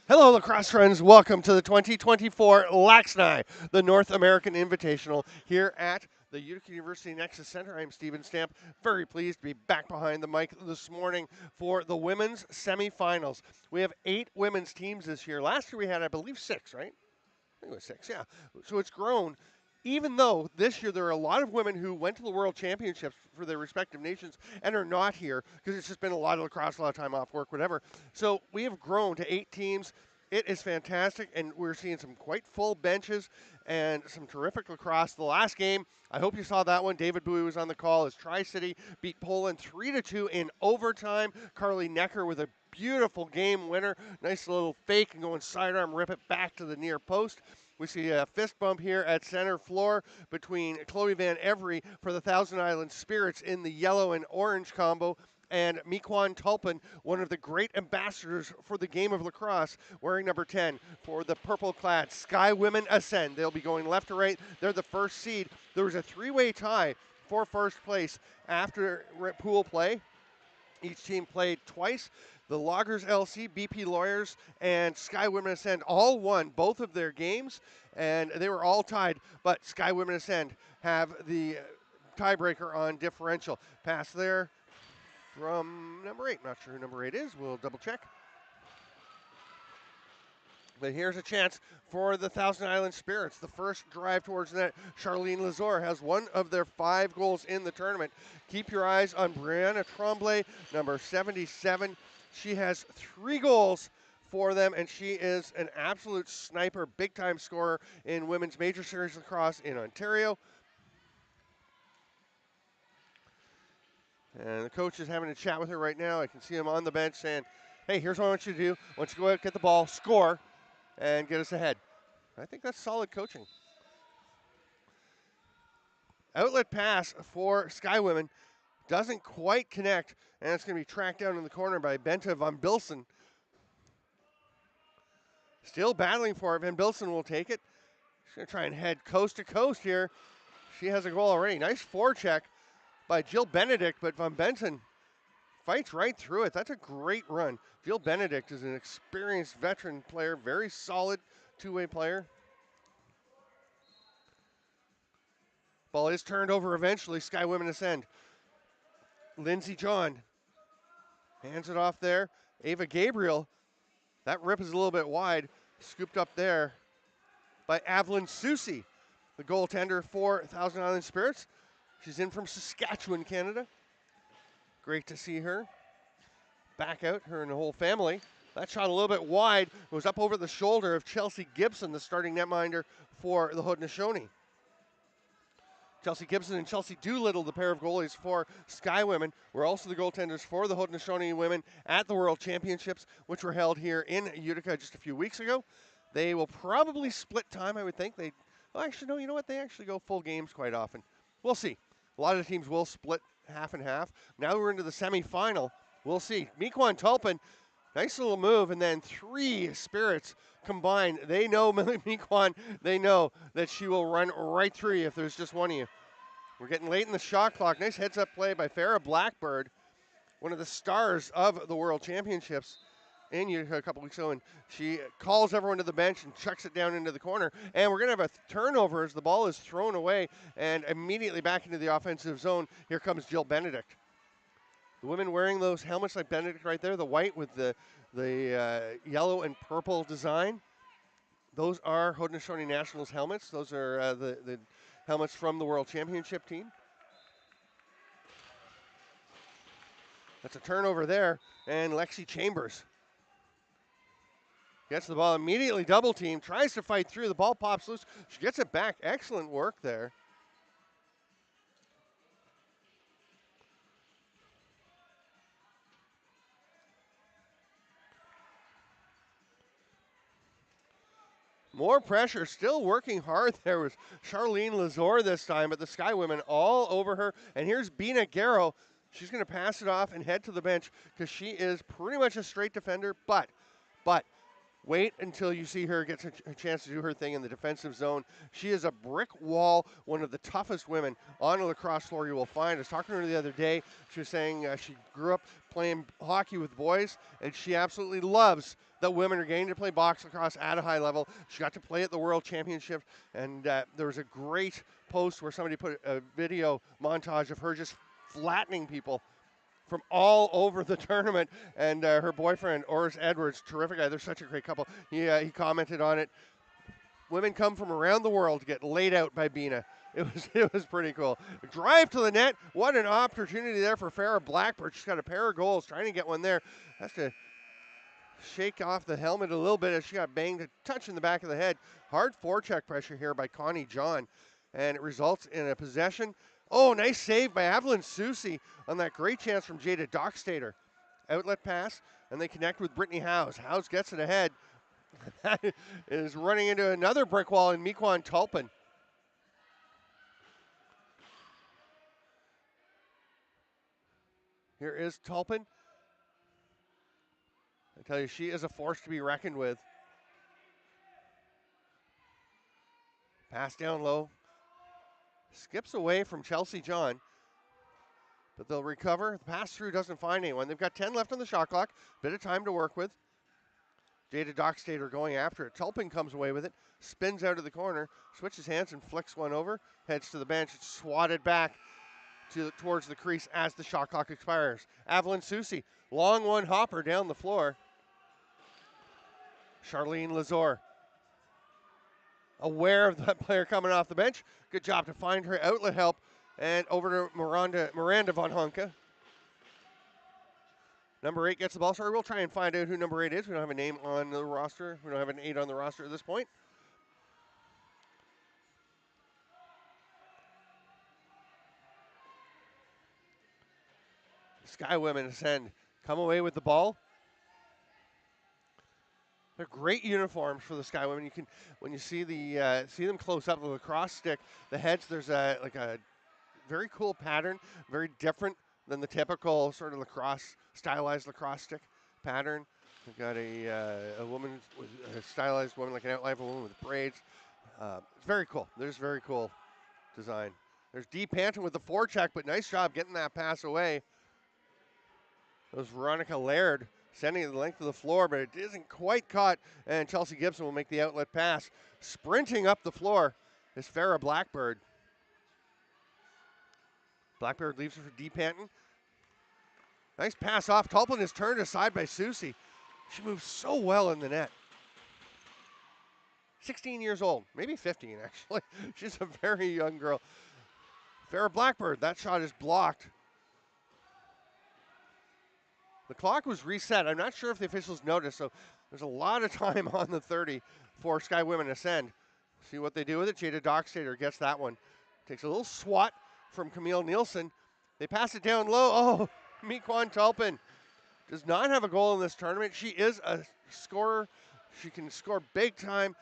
Hello, lacrosse friends. Welcome to the 2024 LAXNAI, the North American Invitational, here at the Utica University Nexus Center. I'm Steven Stamp. Very pleased to be back behind the mic this morning for the women's semifinals. We have 8 women's teams this year. Last year we had, I believe, 6, right? I think it was 6, yeah. So it's grown. Even though this year there are a lot of women who went to the World Championships for their respective nations and are not here because it's just been a lot of lacrosse, a lot of time off work, whatever. So we have grown to 8 teams. It is fantastic, and we're seeing some quite full benches and some terrific lacrosse. The last game, I hope you saw that one. David Bowie was on the call as Tri-City beat Poland 3-2 in overtime. Carly Necker with a beautiful game winner. Nice little fake and going sidearm, rip it back to the near post. We see a fist bump here at center floor between Chloe Van Every for the Thousand Island Spirits in the yellow and orange combo, and Miquan Tulpin, one of the great ambassadors for the game of lacrosse, wearing number 10 for the purple-clad Skywomen Ascend. They'll be going left to right. They're the first seed. There was a 3-way tie for first place after pool play. Each team played twice. The Loggers LC, BP Lawyers, and Skywomen Ascend all won both of their games, and they were all tied, but Skywomen Ascend have the tiebreaker on differential. Pass there from number 8. Not sure who number 8 is. We'll double check. But here's a chance for the Thousand Island Spirits. The first drive towards net. Charlene Lazor has one of their 5 goals in the tournament. Keep your eyes on Brianna Tremblay, number 77. She has 3 goals for them, and she is an absolute sniper, big-time scorer in women's major series lacrosse in Ontario. And the coach is having a chat with her right now. I can see him on the bench saying, hey, here's what I want you to do. I want you to go out, get the ball, score, and get us ahead. I think that's solid coaching. Outlet pass for Skywomen doesn't quite connect, and it's going to be tracked down in the corner by Benta Van Bilsen. Still battling for it. Van Bilsen will take it. She's going to try and head coast to coast here. She has a goal already. Nice forecheck by Jill Benedict, but Van Benson fights right through it. That's a great run. Jill Benedict is an experienced veteran player, very solid two-way player. Ball is turned over eventually. Skywomen Ascend. Lindsey John hands it off there. Ava Gabriel. That rip is a little bit wide. Scooped up there by Avalyn Susi, the goaltender for Thousand Island Spirits. She's in from Saskatchewan, Canada. Great to see her back out, her and the whole family. That shot a little bit wide. It was up over the shoulder of Chelsea Gibson, the starting netminder for the Haudenosaunee. Chelsea Gibson and Chelsea Doolittle, the pair of goalies for Skywomen, were also the goaltenders for the Haudenosaunee women at the World Championships, which were held here in Utica just a few weeks ago. They will probably split time, I would think. Actually, no, you know what? They actually go full games quite often. We'll see. A lot of teams will split half and half. Now we're into the semifinal. We'll see. Miquan Tulpin, nice little move, and then 3 Spirits combined. They know, Miquan, they know that she will run right through you if there's just one of you. We're getting late in the shot clock. Nice heads-up play by Farrah Blackbird, one of the stars of the World Championships in Utica a couple weeks ago, and she calls everyone to the bench and chucks it down into the corner. And we're going to have a turnover as the ball is thrown away, and immediately back into the offensive zone, here comes Jill Benedict. The women wearing those helmets like Benedict right there, the white with the yellow and purple design. Those are Haudenosaunee Nationals helmets. Those are the helmets from the World Championship team. That's a turnover there, and Lexi Chambers gets the ball immediately, double team, tries to fight through. The ball pops loose. She gets it back. Excellent work there. More pressure, still working hard. There was Charlene Lazor this time, but the Skywomen all over her. And here's Bina Garrow. She's going to pass it off and head to the bench because she is pretty much a straight defender, but wait until you see her get a chance to do her thing in the defensive zone. She is a brick wall, one of the toughest women on a lacrosse floor you will find. I was talking to her the other day. She was saying she grew up playing hockey with boys, and she absolutely loves that women are getting to play box lacrosse at a high level. She got to play at the World Championship, and there was a great post where somebody put a video montage of her just flattening people from all over the tournament, and her boyfriend, Oris Edwards, terrific guy. They're such a great couple. He commented on it. Women come from around the world to get laid out by Bina. It was pretty cool. Drive to the net. What an opportunity there for Farrah Blackbird. She's got a pair of goals, trying to get one there. Has to shake off the helmet a little bit as she got banged a touch in the back of the head. Hard forecheck pressure here by Connie John, and it results in a possession. Oh, nice save by Evelyn Susie on that great chance from Jada Dockstader. Outlet pass, and they connect with Brittany Howes. Howes gets it ahead. That is running into another brick wall in Mequon Tulpin. Here is Tulpin. I tell you, she is a force to be reckoned with. Pass down low. Skips away from Chelsea John. But they'll recover. The pass through doesn't find anyone. They've got 10 left on the shot clock. Bit of time to work with. Jada Dockstader going after it. Tulpin comes away with it. Spins out of the corner. Switches hands and flicks one over. Heads to the bench. It's swatted back towards the crease as the shot clock expires. Evelyn Susie. Long one hopper down the floor. Charlene Lazor. Aware of that player coming off the bench. Good job to find her outlet help. And over to Miranda Von Honka. Number 8 gets the ball. Sorry, we'll try and find out who number 8 is. We don't have a name on the roster. We don't have an 8 on the roster at this point. Skywomen ascend. Come away with the ball. They're great uniforms for the Skywomen. You can, when you see see them close up, the lacrosse stick, the heads. There's a very cool pattern, very different than the typical sort of stylized lacrosse stick pattern. We've got a woman with a stylized woman, like an outline of a woman with braids. It's very cool. There's very cool design. There's Dee Panton with the forecheck, but nice job getting that pass away. That was Veronica Laird sending it the length of the floor, but it isn't quite caught, and Chelsea Gibson will make the outlet pass. Sprinting up the floor is Farrah Blackbird. Blackbird leaves it for Dee Panton. Nice pass off. Tulpin is turned aside by Susie. She moves so well in the net. 16 years old, maybe 15 actually. She's a very young girl. Farrah Blackbird, that shot is blocked. The clock was reset. I'm not sure if the officials noticed, so there's a lot of time on the 30 for Skywomen Ascend. See what they do with it. Jada Dockstader gets that one. Takes a little swat from Camille Nielsen. They pass it down low. Oh, Mequon Tulpin does not have a goal in this tournament. She is a scorer. She can score big time.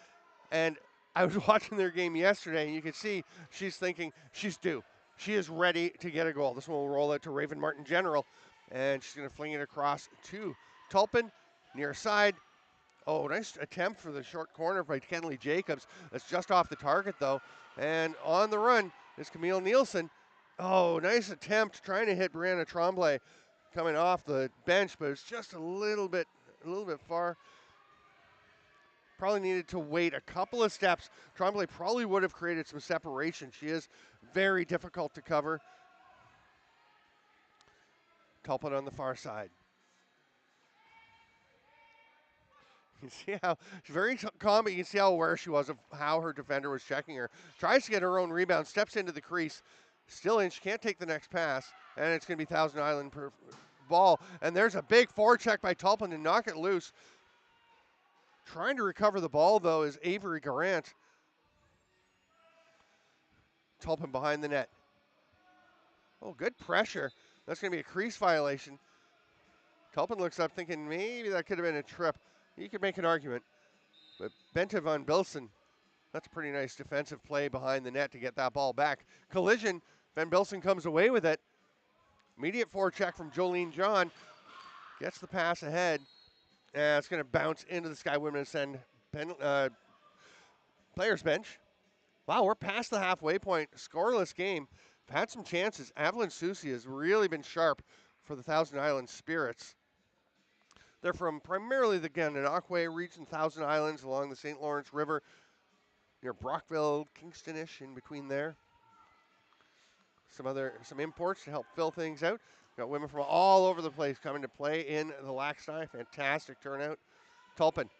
And I was watching their game yesterday, and you could see she's thinking she's due. She is ready to get a goal. This one will roll out to Raven Martin General. And she's going to fling it across to Tulpin, near side. Oh, nice attempt for the short corner by Kenley Jacobs. That's just off the target, though. And on the run is Camille Nielsen. Oh, nice attempt trying to hit Brianna Tremblay coming off the bench, but it's just a little bit far. Probably needed to wait a couple of steps. Tremblay probably would have created some separation. She is very difficult to cover. Tulpin on the far side. You can see how she's very calm, but you can see how aware she was of how her defender was checking her. Tries to get her own rebound, steps into the crease. Still in, she can't take the next pass, and it's going to be Thousand Island per ball. And there's a big forecheck by Tulpin to knock it loose. Trying to recover the ball, though, is Avery Garant. Tulpin behind the net. Oh, good pressure. That's going to be a crease violation. Tulpin looks up thinking maybe that could have been a trip. You could make an argument. But Bente van Bilsen, that's a pretty nice defensive play behind the net to get that ball back. Collision, Van Bilsen comes away with it. Immediate forecheck from Jolene John. Gets the pass ahead. And it's going to bounce into the Skywomen Ascend players bench. Wow, we're past the halfway point. Scoreless game. Had some chances. Evelyn Susie has really been sharp for the Thousand Island Spirits. They're from primarily the Gananoque region, Thousand Islands, along the St. Lawrence River, near Brockville, Kingston-ish, in between there. Some imports to help fill things out. Got women from all over the place coming to play in the LAXNAI. Fantastic turnout. Tulpin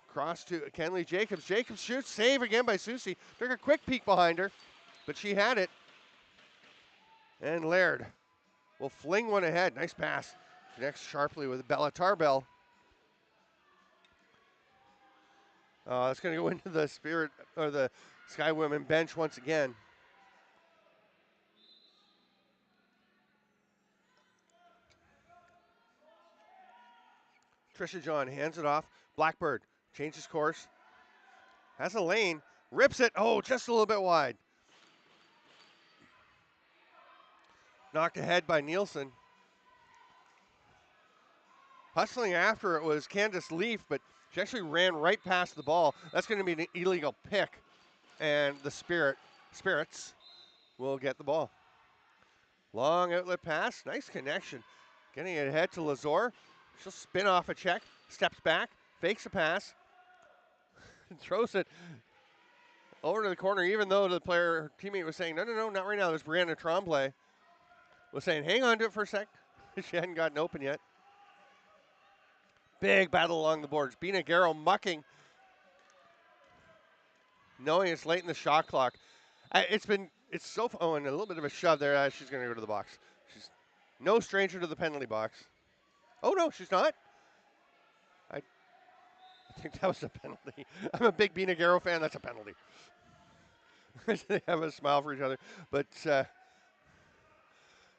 cross to Kenley Jacobs. Jacobs shoots, save again by Susie. Took a quick peek behind her, but she had it. And Laird will fling one ahead. Nice pass. Connects sharply with Bella Tarbell. It's going to go into the Spirit or the Skywomen bench once again. Trisha John hands it off. Blackbird changes course. Has a lane. Rips it. Oh, just a little bit wide. Knocked ahead by Nielsen. Hustling after it was Candace Leaf, but she actually ran right past the ball. That's going to be an illegal pick. And the Spirits will get the ball. Long outlet pass. Nice connection. Getting it ahead to Lazor. She'll spin off a check. Steps back. Fakes a pass. Throws it over to the corner, even though the player, her teammate was saying, no, not right now. There's Brianna Tremblay. Was saying, hang on to it for a sec. She hadn't gotten open yet. Big battle along the boards. Bina Garrow mucking. Knowing it's late in the shot clock. It's so fun. Oh, and a little bit of a shove there. She's going to go to the box. She's no stranger to the penalty box. Oh, no, she's not. I think that was a penalty. I'm a big Bina Garrow fan. That's a penalty. They have a smile for each other. But, yeah,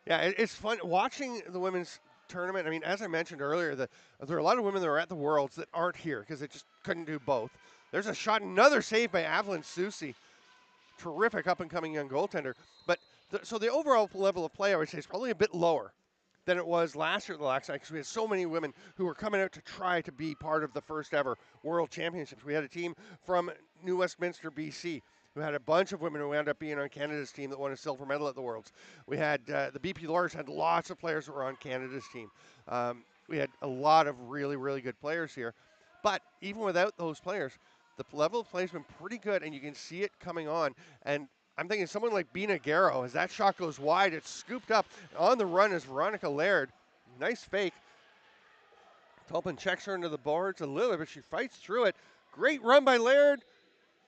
it's fun watching the women's tournament. I mean, as I mentioned earlier, there are a lot of women that are at the Worlds that aren't here because they just couldn't do both. There's a shot, another save by Avalyn Susie. Terrific up-and-coming young goaltender. But so the overall level of play, I would say, is probably a bit lower than it was last year at the LAXNAI because we had so many women who were coming out to try to be part of the first ever World Championships. We had a team from New Westminster, BC, who had a bunch of women who wound up being on Canada's team that won a silver medal at the Worlds. We had the BP Lawyers had lots of players who were on Canada's team. We had a lot of really, really good players here. But even without those players, the level of play has been pretty good, and you can see it coming on. And I'm thinking someone like Bina Garrow, as that shot goes wide, it's scooped up. On the run is Veronica Laird. Nice fake. Tulpin checks her into the boards a little bit, but she fights through it. Great run by Laird,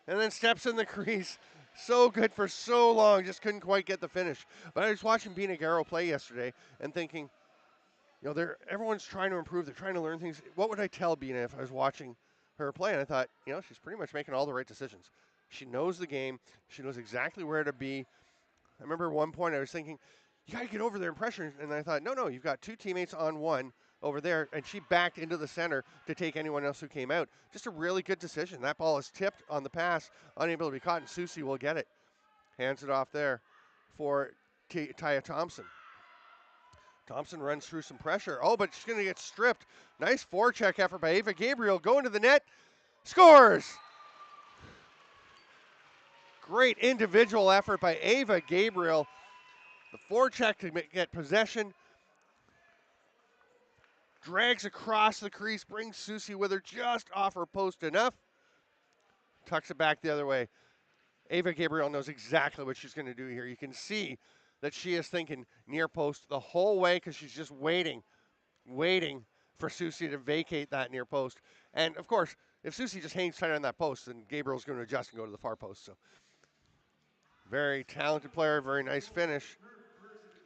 and then steps in the crease. So good for so long, just couldn't quite get the finish. But I was watching Bina Garrow play yesterday and thinking, you know, everyone's trying to improve. They're trying to learn things. What would I tell Bina if I was watching her play? And I thought, you know, she's pretty much making all the right decisions. She knows the game. She knows exactly where to be. I remember at one point I was thinking, you got to get over there and pressure. And I thought, no, you've got two teammates on one over there. And she backed into the center to take anyone else who came out. Just a really good decision. That ball is tipped on the pass, unable to be caught, and Susie will get it. Hands it off there for Taya Thompson. Thompson runs through some pressure. Oh, but she's going to get stripped. Nice forecheck effort by Ava Gabriel. Going to the net. Scores! Great individual effort by Ava Gabriel. The forecheck to get possession. Drags across the crease, brings Susie with her just off her post enough. Tucks it back the other way. Ava Gabriel knows exactly what she's going to do here. You can see that she is thinking near post the whole way because she's just waiting for Susie to vacate that near post. And, of course, if Susie just hangs tight on that post, then Gabriel's going to adjust and go to the far post. So, very talented player, very nice finish.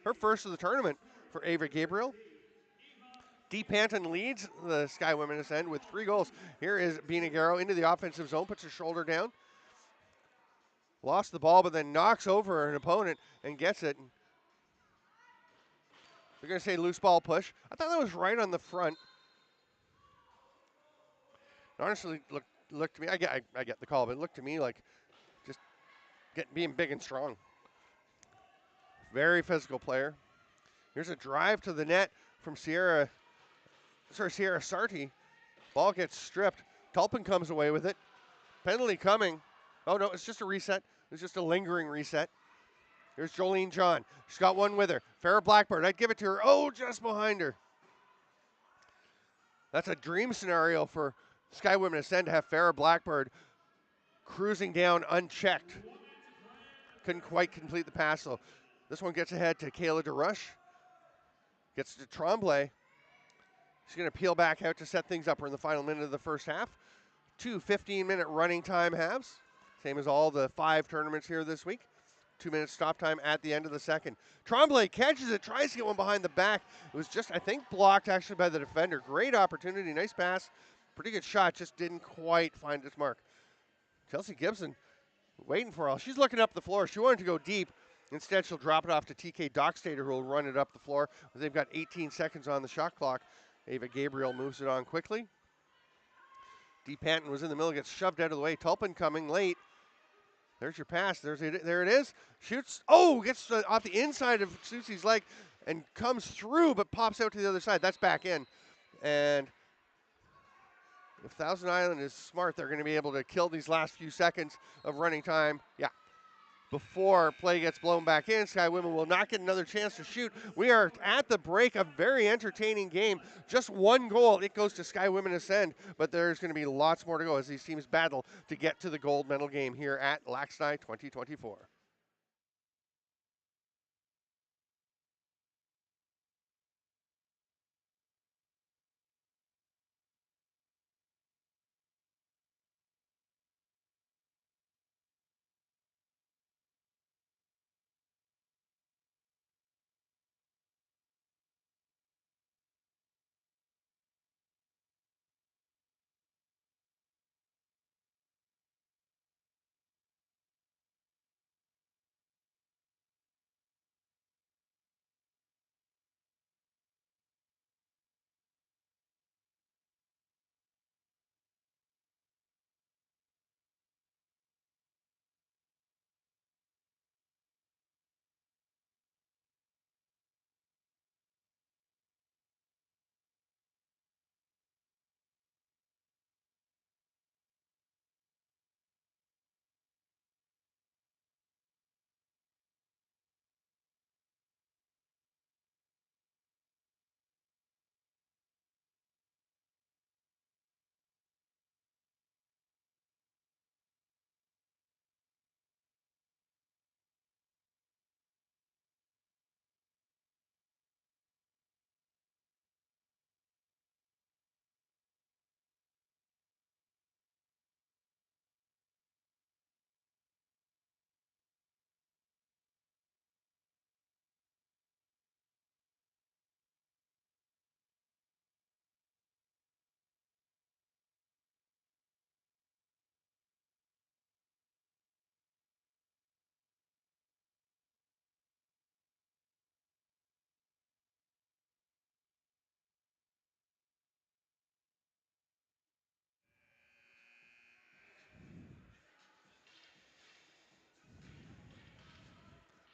Her first of the tournament for Ava Gabriel. Dee Panton leads the Skywomen this end with 3 goals. Here is Bina Garrow into the offensive zone, puts her shoulder down. Lost the ball, but then knocks over an opponent and gets it. They're going to say loose ball push. I thought that was right on the front. Honestly, looked to me, I get the call, but it looked to me like just being big and strong. Very physical player. Here's a drive to the net from Sierra Sarti. Ball gets stripped. Tulpin comes away with it. Penalty coming. Oh, no, it's just a reset. It's just a lingering reset. Here's Jolene John. She's got one with her. Farrah Blackbird. I'd give it to her. Oh, just behind her. That's a dream scenario for Skywomen Ascend to have Farrah Blackbird cruising down unchecked. Couldn't quite complete the pass, so this one gets ahead to Kayla DeRush. Gets to Tremblay. She's going to peel back out to set things up. We're in the final minute of the first half. 2 15-minute running time halves. Same as all the 5 tournaments here this week. 2 minutes stop time at the end of the second. Tremblay catches it, tries to get one behind the back. It was just, I think, blocked actually by the defender. Great opportunity, nice pass. Pretty good shot, just didn't quite find its mark. Chelsea Gibson waiting for all. She's looking up the floor. She wanted to go deep. Instead, she'll drop it off to TK Dockstader, who will run it up the floor. They've got 18 seconds on the shot clock. Ava Gabriel moves it on quickly. Dee Panton was in the middle, gets shoved out of the way. Tulpin coming late. There's your pass. There it is. Shoots. Oh, gets off the inside of Susie's leg and comes through, but pops out to the other side. That's back in. And if Thousand Island is smart, they're going to be able to kill these last few seconds of running time. Yeah. Before play gets blown back in, Skywomen will not get another chance to shoot. We are at the break, a very entertaining game. Just one goal, it goes to Skywomen Ascend, but there's going to be lots more to go as these teams battle to get to the gold medal game here at LAXNAI 2024.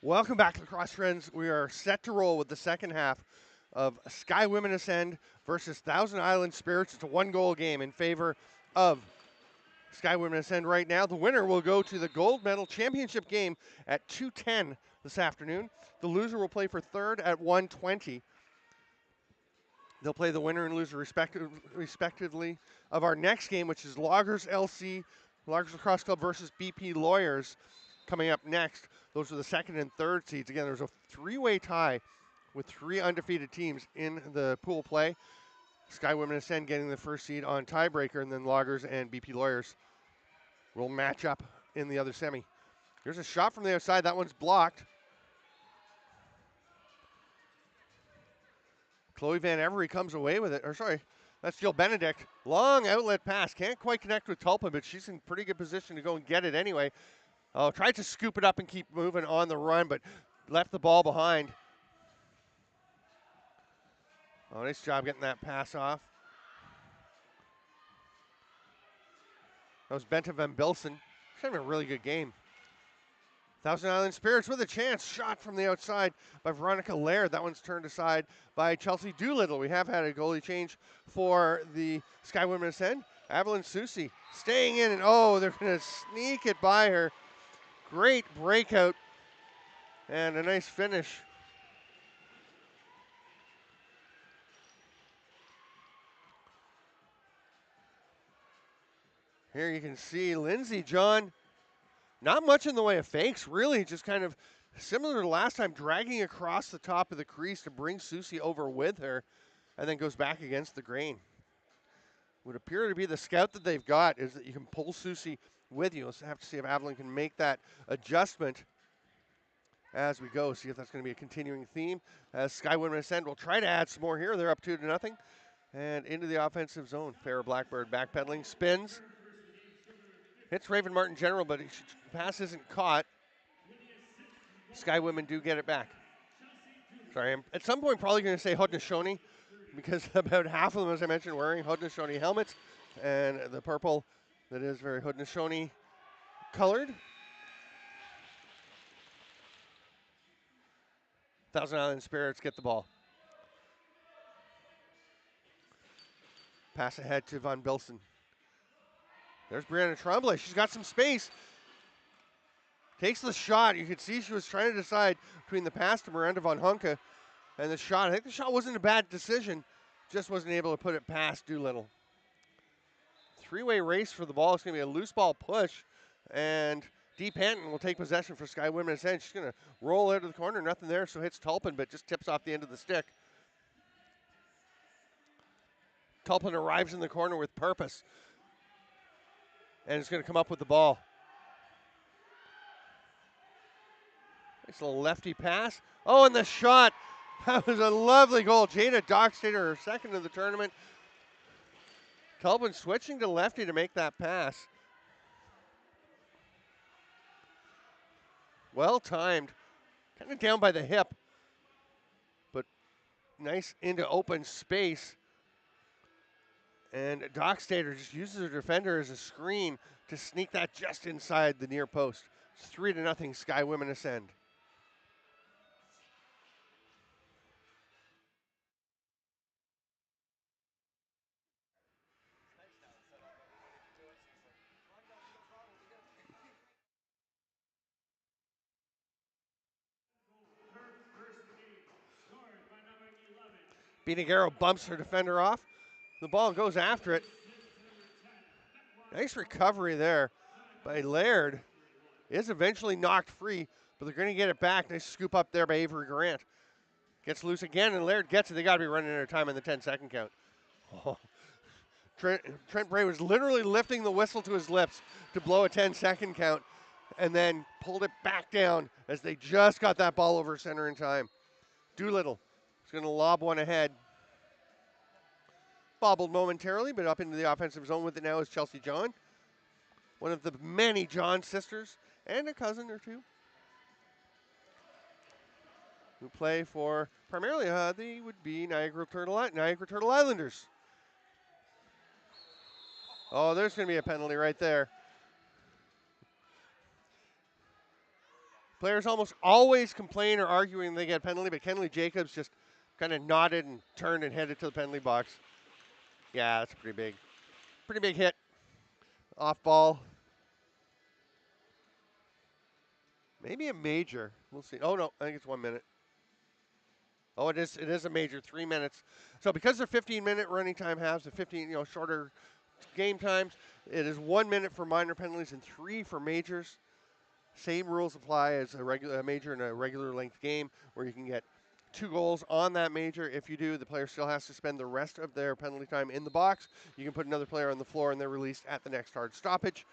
Welcome back, lacrosse friends. We are set to roll with the second half of Skywomen Ascend versus Thousand Island Spirits. It's a 1-goal game in favor of Skywomen Ascend right now. The winner will go to the gold medal championship game at 2:10 this afternoon. The loser will play for third at 1:20. They'll play the winner and loser respectively of our next game, which is Loggers LC, Loggers Lacrosse Club versus BP Lawyers, coming up next. Those are the second and third seeds. Again, there's a 3-way tie with 3 undefeated teams in the pool play. Skywomen Ascend getting the first seed on tiebreaker, and then Loggers and BP Lawyers will match up in the other semi. Here's a shot from the outside. That one's blocked. Chloe Van Every comes away with it. Or sorry, that's Jill Benedict. Long outlet pass. Can't quite connect with Tulpa, but she's in pretty good position to go and get it anyway. Oh, tried to scoop it up and keep moving on the run, but left the ball behind. Oh, nice job getting that pass off. That was Benta Van Bilsen. She's having a really good game. Thousand Island Spirits with a chance. Shot from the outside by Veronica Laird. That one's turned aside by Chelsea Doolittle. We have had a goalie change for the Skywomen Ascend. Evelyn Susi staying in, and oh, they're going to sneak it by her. Great breakout and a nice finish. Here you can see Lindsey John, not much in the way of fakes, really, just kind of similar to last time, dragging across the top of the crease to bring Susie over with her, and then goes back against the grain. Would appear to be the scout that they've got is that you can pull Susie with you. Let's have to see if Avalon can make that adjustment as we go. See if that's going to be a continuing theme. As Skywomen ascend, we'll try to add some more here. They're up 2-0. And into the offensive zone. Farrah Blackbird backpedaling, spins. Hits Raven Martin General, but the pass isn't caught. Skywomen do get it back. Sorry, I'm at some point probably going to say Haudenosaunee, because about half of them, as I mentioned, wearing Haudenosaunee helmets, and the purple that is very Haudenosaunee colored. Thousand Island Spirits get the ball. Pass ahead to Von Bilson. There's Brianna Tremblay. She's got some space. Takes the shot. You could see she was trying to decide between the pass to Miranda Von Hunke and the shot. I think the shot wasn't a bad decision. Just wasn't able to put it past Doolittle. Three-way race for the ball. It's going to be a loose ball push. And Dee Panton will take possession for Skywomen Ascend. She's going to roll out of the corner. Nothing there, so hits Tulpin, but just tips off the end of the stick. Tulpin arrives in the corner with purpose. And is going to come up with the ball. Nice little lefty pass. Oh, and the shot. That was a lovely goal. Jada Dockstader, her second of the tournament. Tulpin switching to lefty to make that pass. Well timed. Kind of down by the hip. But nice into open space. And Dockstader just uses her defender as a screen to sneak that just inside the near post. It's 3-0, Skywomen Ascend. Binagaro bumps her defender off. The ball goes after it. Nice recovery there by Laird. Is eventually knocked free, but they're going to get it back. Nice scoop up there by Avery Grant. Gets loose again, and Laird gets it. They got to be running out of time in the 10-second count. Oh. Trent Bray was literally lifting the whistle to his lips to blow a 10-second count, and then pulled it back down as they just got that ball over center in time. Doolittle is going to lob one ahead. Bobbled momentarily, but up into the offensive zone with it now is Chelsea John. One of the many John sisters, and a cousin or two, who play for primarily they would be Niagara Turtle Islanders. Oh, there's going to be a penalty right there. Players almost always complain or argue when they get a penalty, but Kenley Jacobs just kind of nodded and turned and headed to the penalty box. Yeah, that's pretty big hit. Off ball. Maybe a major. We'll see. Oh, no, I think it's 1 minute. Oh, it is a major, 3 minutes. So because they're 15-minute running time halves, the 15, shorter game times, it is 1 minute for minor penalties and 3 for majors. Same rules apply as a major in a regular length game, where you can get 2 goals on that major. If you do, the player still has to spend the rest of their penalty time in the box. You can put another player on the floor, and they're released at the next hard stoppage.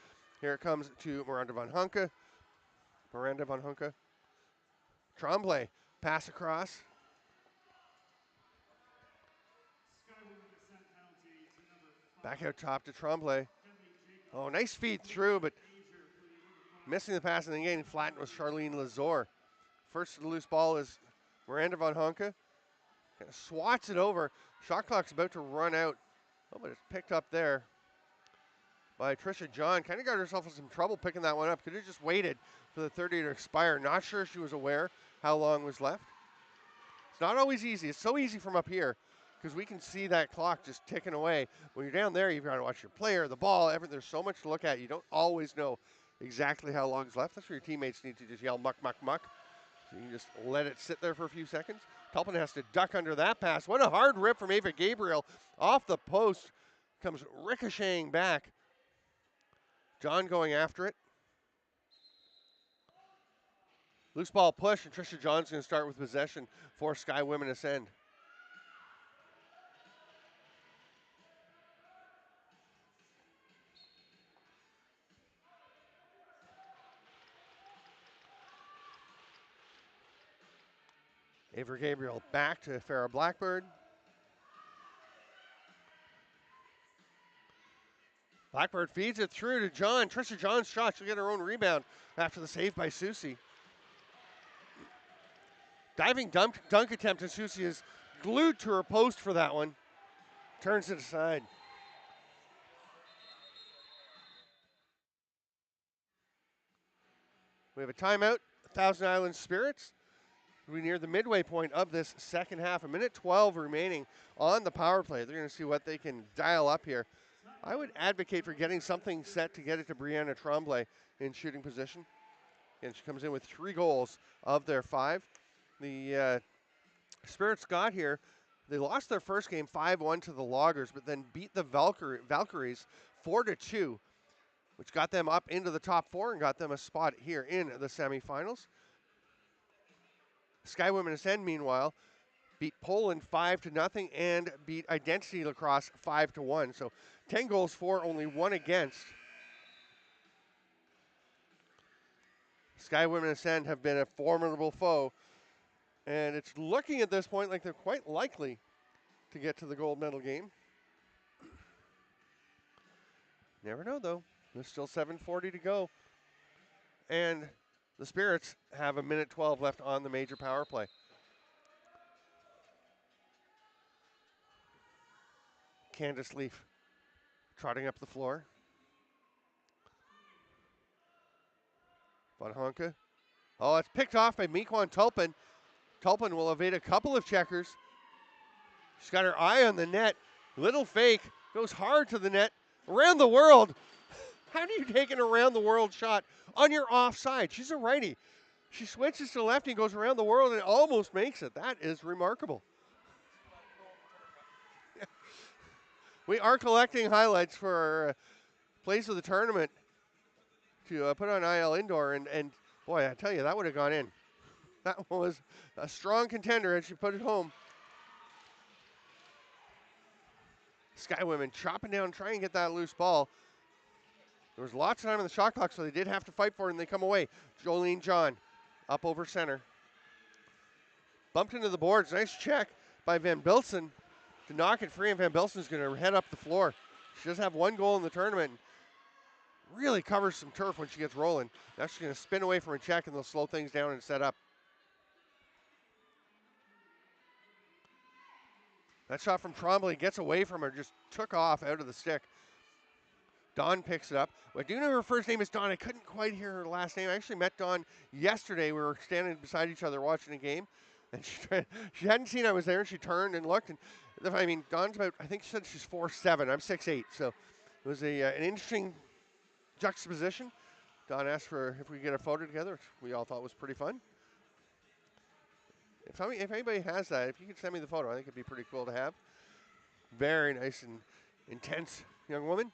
Here it comes to Miranda Von Hunke. Tremblay, pass across. Back out top to Tremblay. Oh, nice feed through, but missing the pass and then getting flattened was Charlene Lazor. First to the loose ball is Miranda Von Hunke. Kind of swats it over. Shot clock's about to run out. Oh, but it's picked up there by Trisha John. Kind of got herself in some trouble picking that one up. Could have just waited for the 30 to expire. Not sure she was aware how long was left. It's not always easy. It's so easy from up here because we can see that clock just ticking away. When you're down there, you've got to watch your player, the ball, everything. There's so much to look at. You don't always know exactly how long is left. That's where your teammates need to just yell muck, muck, muck. So you can just let it sit there for a few seconds. Tulpin has to duck under that pass. What a hard rip from Ava Gabriel off the post. Comes ricocheting back. John going after it. Loose ball push, and Trisha John's going to start with possession for Skywomen Ascend. Ava Gabriel back to Farrah Blackbird. Blackbird feeds it through to John. Trisha John's shot. She'll get her own rebound after the save by Susie. Diving dunk attempt, and Susie is glued to her post for that one. Turns it aside. We have a timeout. Thousand Island Spirits. We near the midway point of this second half. A minute 12 remaining on the power play. They're going to see what they can dial up here. I would advocate for getting something set to get it to Brianna Tremblay in shooting position. And she comes in with 3 goals of their 5. The Spirits got here. They lost their first game 5-1 to the Loggers, but then beat the Valkyries 4-2, which got them up into the top 4 and got them a spot here in the semifinals. Skywomen Ascend, meanwhile, beat Poland 5-0 and beat Identity Lacrosse 5-1. So 10 goals for, only 1 against. Skywomen Ascend have been a formidable foe, and it's looking at this point like they're quite likely to get to the gold medal game. Never know, though. There's still 7:40 to go. And the Spirits have a minute 12 left on the major power play. Candace Leaf trotting up the floor. Von Honka. Oh, it's picked off by Mequan Tulpin. Tulpin will evade a couple of checkers. She's got her eye on the net. Little fake. Goes hard to the net. Around the world. How do you take an around the world shot on your offside? She's a righty. She switches to lefty, goes around the world, and almost makes it. That is remarkable. We are collecting highlights for our plays of the tournament to put on IL Indoor, and boy, I tell you, that would have gone in. That was a strong contender, and she put it home. Skywomen chopping down, trying to get that loose ball. There was lots of time on the shot clock, so they did have to fight for it, and they come away. Jolene John up over center. Bumped into the boards. Nice check by Van Bilsen to knock it free, and Van Bilsen's going to head up the floor. She does have 1 goal in the tournament. Really covers some turf when she gets rolling. Now she's going to spin away from a check, and they'll slow things down and set up. That shot from Tremblay gets away from her, just took off out of the stick. Dawn picks it up. I do know her first name is Dawn. I couldn't quite hear her last name. I actually met Dawn yesterday. We were standing beside each other watching a game, and she hadn't seen I was there, and she turned and looked. And I mean, Dawn's about, I think she said she's 4'7". I'm 6'8", so it was an interesting juxtaposition. Dawn asked for if we could get a photo together, which we all thought was pretty fun. If anybody has that, if you could send me the photo, I think it'd be pretty cool to have. Very nice and intense young woman.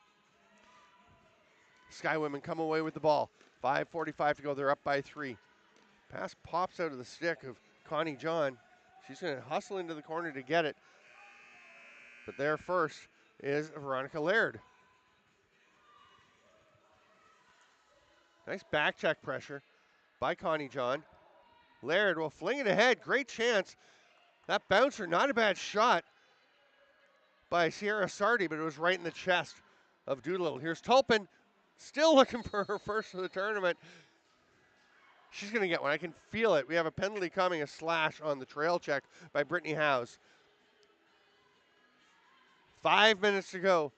Skywomen come away with the ball. 5:45 to go. They're up by 3. Pass pops out of the stick of Connie John. She's going to hustle into the corner to get it. But there first is Veronica Laird. Nice back check pressure by Connie John. Laird will fling it ahead. Great chance. That bouncer, not a bad shot by Sierra Sardi, but it was right in the chest of Doolittle. Here's Tulpin, still looking for her first for the tournament. She's going to get one. I can feel it. We have a penalty coming, a slash on the trail check by Brittany Howes. 5 minutes to go.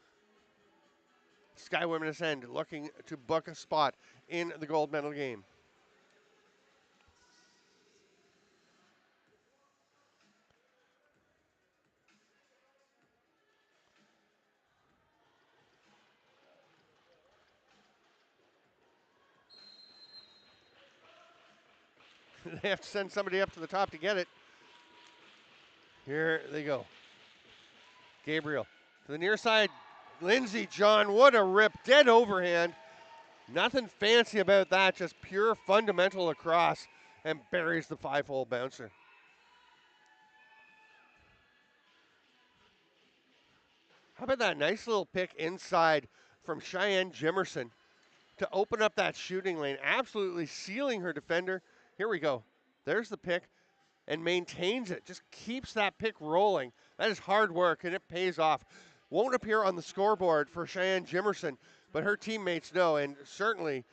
Skywomen Ascend looking to book a spot in the gold medal game. They have to send somebody up to the top to get it. Here they go. Gabriel to the near side. Lindsey John, what a rip. Dead overhand. Nothing fancy about that, just pure fundamental lacrosse, and buries the 5-hole bouncer. How about that nice little pick inside from Cheyenne Jimerson to open up that shooting lane, absolutely sealing her defender. Here we go. There's the pick, and maintains it, just keeps that pick rolling. That is hard work, and it pays off. Won't appear on the scoreboard for Cheyenne Jimerson, but her teammates know, and certainly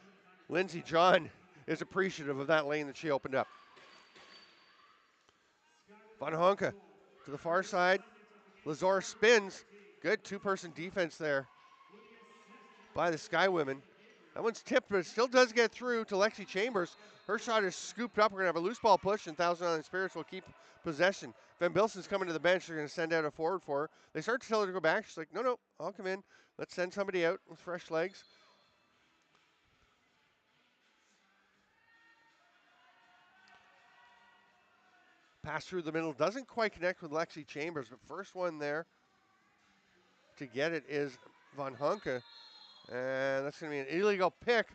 Lindsey John is appreciative of that lane that she opened up. Van Honka to the far side. Lazor spins. Good two-person defense there by the Skywomen. That one's tipped, but it still does get through to Lexi Chambers. Her shot is scooped up. We're going to have a loose ball push, and Thousand Island Spirits will keep possession. Van Bilson's coming to the bench. They're going to send out a forward for her. They start to tell her to go back. She's like, no, I'll come in. Let's send somebody out with fresh legs. Pass through the middle. Doesn't quite connect with Lexi Chambers, but first one there to get it is Van Honka. And that's going to be an illegal pick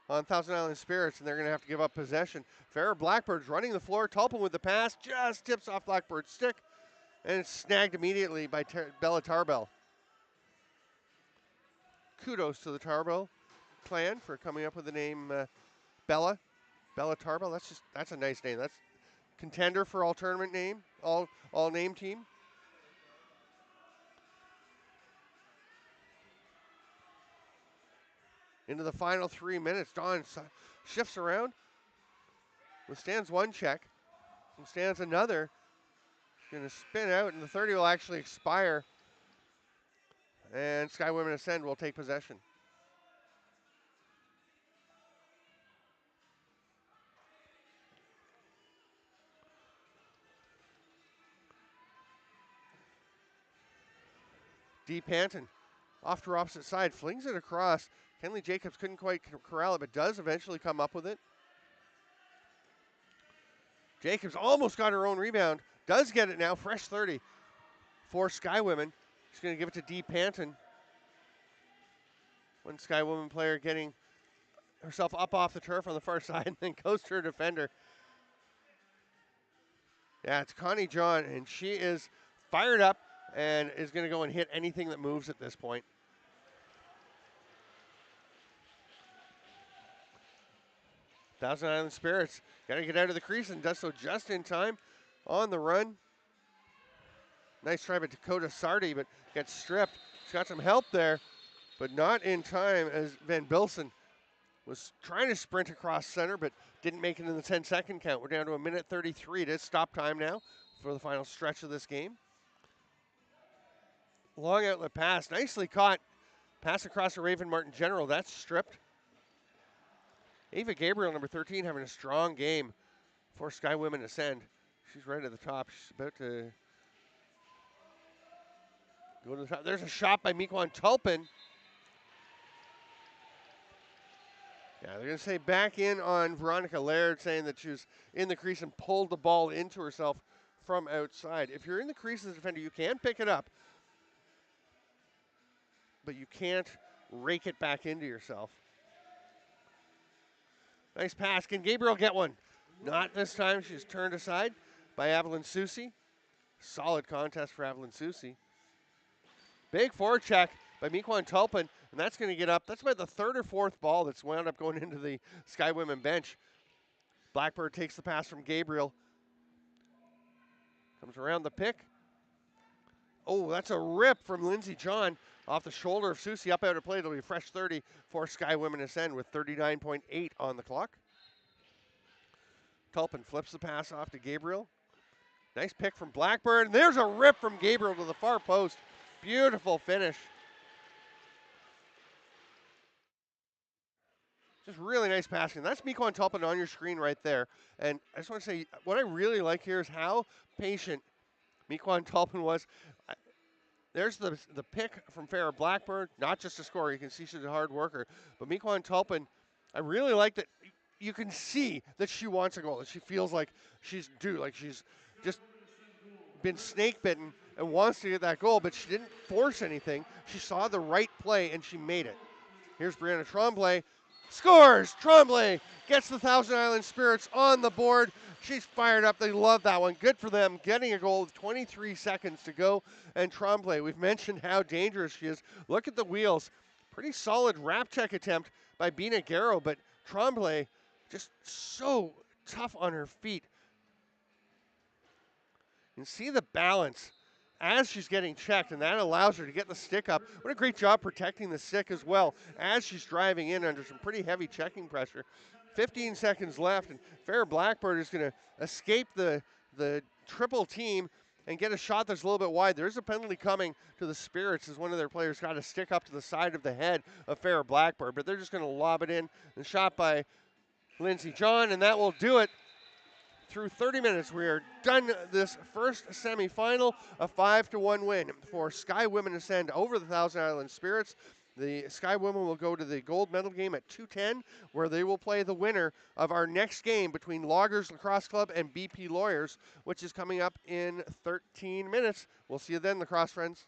on Thousand Island Spirits, and they're going to have to give up possession. Farrah Blackbird's running the floor. Tulpin with the pass, just tips off Blackbird's stick, and it's snagged immediately by Bella Tarbell. Kudos to the Tarbell clan for coming up with the name Bella Tarbell. That's a nice name. That's contender for all tournament name, all name team. Into the final 3 minutes, Dawn shifts around, withstands one check, withstands another. Going to spin out, and the 30 will actually expire. And Skywomen Ascend will take possession. D. Panton off to her opposite side, flings it across. Kenley Jacobs couldn't quite corral it, but does eventually come up with it. Jacobs almost got her own rebound. Does get it now. Fresh 30 for Skywomen. She's going to give it to D. Panton. One Skywomen player getting herself up off the turf on the far side and then goes to her defender. Yeah, it's Connie John, and she is fired up and is going to go and hit anything that moves at this point. Thousand Island Spirits got to get out of the crease and does so just in time on the run. Nice try by Dakota Sardi, but gets stripped. She's got some help there, but not in time as Van Bilson was trying to sprint across center, but didn't make it in the 10-second count. We're down to 1:33. It is stop time now for the final stretch of this game. Long outlet pass, nicely caught. Pass across to Raven Martin General, that's stripped. Ava Gabriel, number 13, having a strong game for Skywomen Ascend. She's right at the top. She's about to go to the top. There's a shot by Mequan Tulpin. Yeah, they're going to say back in on Veronica Laird, saying that she was in the crease and pulled the ball into herself from outside. If you're in the crease as a defender, you can pick it up, but you can't rake it back into yourself. Nice pass. Can Gabriel get one? Not this time. She's turned aside by Evelyn Susi. Solid contest for Evelyn Susi. Big forecheck by Mequan Tulpin, and that's going to get up. That's about the third or fourth ball that's wound up going into the Skywomen bench. Blackbird takes the pass from Gabriel. Comes around the pick. Oh, that's a rip from Lindsey John off the shoulder of Susi up out of play. It'll be a fresh 30 for Skywomen Ascend with 39.8 on the clock. Tulpin flips the pass off to Gabriel. Nice pick from Blackburn. There's a rip from Gabriel to the far post. Beautiful finish. Just really nice passing. That's Mequan Tulpin on your screen right there. And I just want to say, what I really like here is how patient Mequan Tulpin was. There's the pick from Farrah Blackburn, not just a scorer. You can see she's a hard worker. But Mequan Tulpin, I really like that. You can see that she wants a goal, that she feels like she's due, like she's just been snake bitten and wants to get that goal, but she didn't force anything. She saw the right play and she made it. Here's Brianna Tremblay. Scores! Tremblay gets the Thousand Island Spirits on the board. She's fired up. They love that one. Good for them. Getting a goal with 23 seconds to go. And Tremblay, we've mentioned how dangerous she is. Look at the wheels. Pretty solid wrap check attempt by Bina Garrow, but Tremblay just so tough on her feet. You can see the balance as she's getting checked, and that allows her to get the stick up. What a great job protecting the stick as well as she's driving in under some pretty heavy checking pressure. 15 seconds left, and Fair Blackbird is going to escape the triple team and get a shot that's a little bit wide. There's a penalty coming to the Spirits as one of their players got a stick up to the side of the head of Fair Blackbird, but they're just going to lob it in. And shot by Lindsey John, and that will do it. Through 30 minutes, we are done this first semifinal, a 5-1 win for Skywomen Ascend over the Thousand Island Spirits. The Skywomen will go to the gold medal game at 2:10, where they will play the winner of our next game between Loggers Lacrosse Club and BP Lawyers, which is coming up in 13 minutes. We'll see you then, lacrosse friends.